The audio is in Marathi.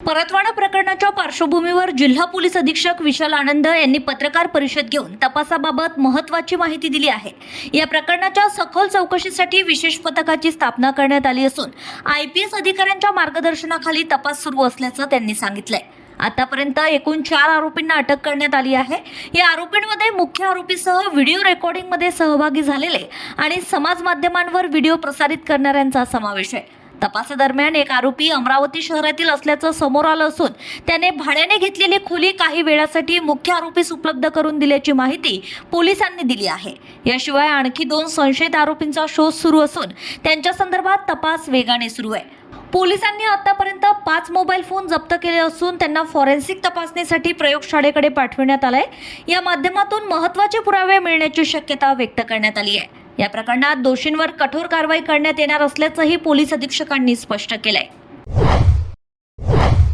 परतवाडा प्रकरणाच्या पार्श्वभूमीवर जिल्हा पोलीस अधीक्षक विशाल आनंद यांनी पत्रकार परिषद घेऊन तपासाबाबत महत्त्वाची माहिती दिली आहे। या प्रकरणाच्या सखोल चौकशीसाठी विशेष पथकाची स्थापना करण्यात आली असून IPS अधिकाऱ्यांच्या मार्गदर्शनाखाली तपास सुरू असल्याचं त्यांनी सांगितलंय। आतापर्यंत एकूण 4 आरोपींना अटक करण्यात आली आहे। या आरोपींमध्ये मुख्य आरोपीसह व्हिडिओ रेकॉर्डिंगमध्ये सहभागी झालेले आणि समाज माध्यमांवर व्हिडिओ प्रसारित करणाऱ्यांचा समावेश आहे। तपासादरम्यान एक आरोपी अमरावती शहरातील असल्याचं समोर आलं असून त्याने भाड्याने घेतलेली खोली काही वेळासाठी मुख्य आरोपीस उपलब्ध करून दिल्याची माहिती पोलिसांनी दिली आहे। याशिवाय आणखी 2 संशयित आरोपींचा शोध सुरू असून त्यांच्या संदर्भात तपास वेगाने सुरू आहे। पोलिसांनी आतापर्यंत 5 मोबाईल फोन जप्त केले असून त्यांना फॉरेन्सिक तपासणीसाठी प्रयोगशाळेकडे पाठवण्यात आलंय। या माध्यमातून महत्त्वाचे पुरावे मिळण्याची शक्यता व्यक्त करण्यात आली आहे। या प्रकरणात दोषींवर कठोर कारवाई करण्यात येणार असल्याचंही पोलीस अधीक्षकांनी स्पष्ट केलंय।